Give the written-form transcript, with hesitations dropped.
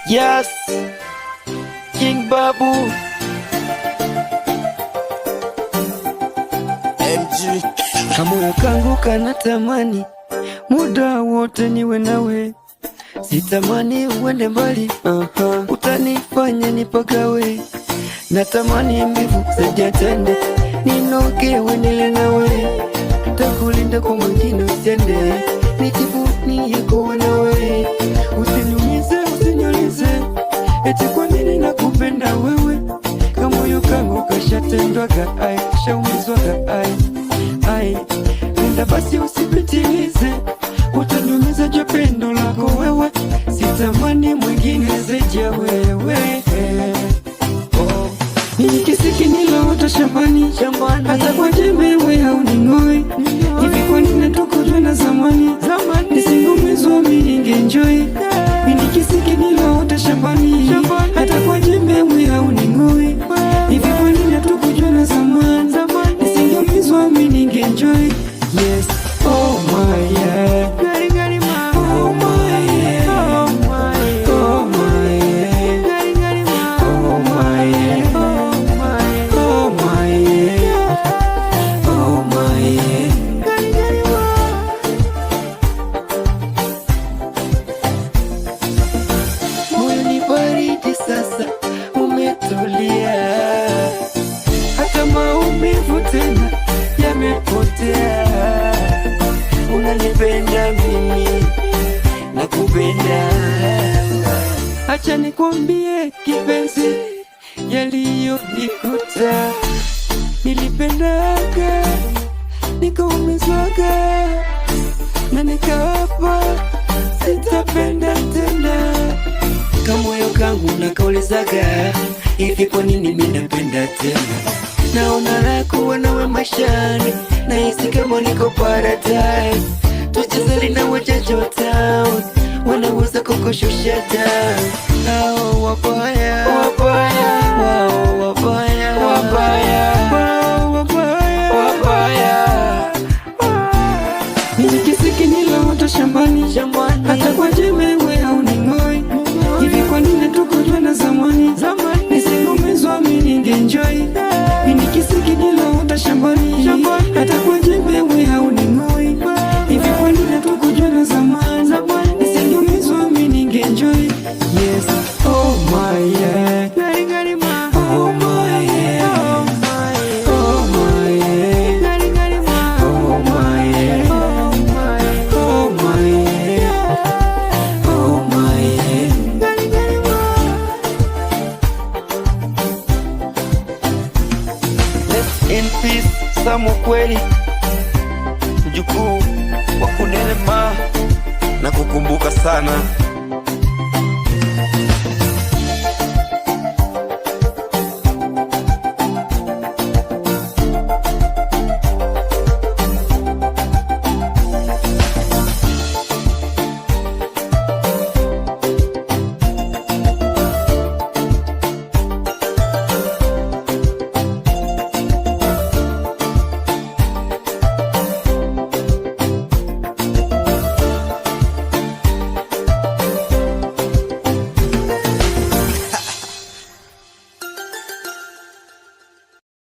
Yes, King Babu MG. Kamoyo kangu kanatamani muda wote niwe nawe, sitamani uende mbali, utanifanya nipagawe. Natamani mbivu sijatende, ninogewe nile nawe, takulinda kwa mwingine usiende, nijivunie kuwa nawe. Usiniumize, usiniulize, eti kwa nini nakupenda wewe. Kamoyo kangu kashatendwaga, kashaumizwaga, nenda basi usipitilize, utaniumiza jua pendo lako wewe. Sitamani mwingine zaidi ya wewe. Nikisiki niloota shambani, hata kwa jembe wewe hauning'oi. Hivi kwa nini tukujua na zamani, nisingumizwa mimi ningenjoy. Nikisiki niloota shambani, hata kwa jembe wewe hauning'oi. Hivi kwa nini tukujua na zamani, nisingumizwa mimi ningenjoy. Yes, oh my yeah. Oh my yeah. Oh my yeah. Oh my yeah. Oh my yeah. Oh my yeah. Oh my yeah. Moyo ni baridi sasa, umetulia, hata maumivu tena yamepotea. Unanipenda mimi, nakupenda. Acha nikwambie kipenzi, yaliyonikuta. Nilipendaga, nikaumizwaga, na nikawapa sitapenda tena. Kamoyo kangu nakaulizaga, hivi kwa nini mimi napenda tena. Naona raha kuwa nawe maishani, nahisi kama niko paradise. Tuchezeli na wajajo town, wanaweza kukushusha down. Hao wabaya, wabaya, wao wabaya, wabaya, wao wabaya, wabaya. Nikisiki niloota shambani, hata kwa jembe wewe hauning'oi. Hivi kwa nini tukujua na zamani, nisingumizwa mimi ningenjoy. Nikisiki niloota shambani, hata kwa jembe wewe hauning'oi. Hivi kwa nini tukujua na zamani, nisingumizwa mimi ningenjoy. Yes, oh my yeah. Oh my yeah. Oh my yeah. Oh my yeah. Oh my yeah. Oh my yeah. Oh my yeah. Rest in peace Samu kweli, mjukuu wa Kunelema, na kukumbuka sana.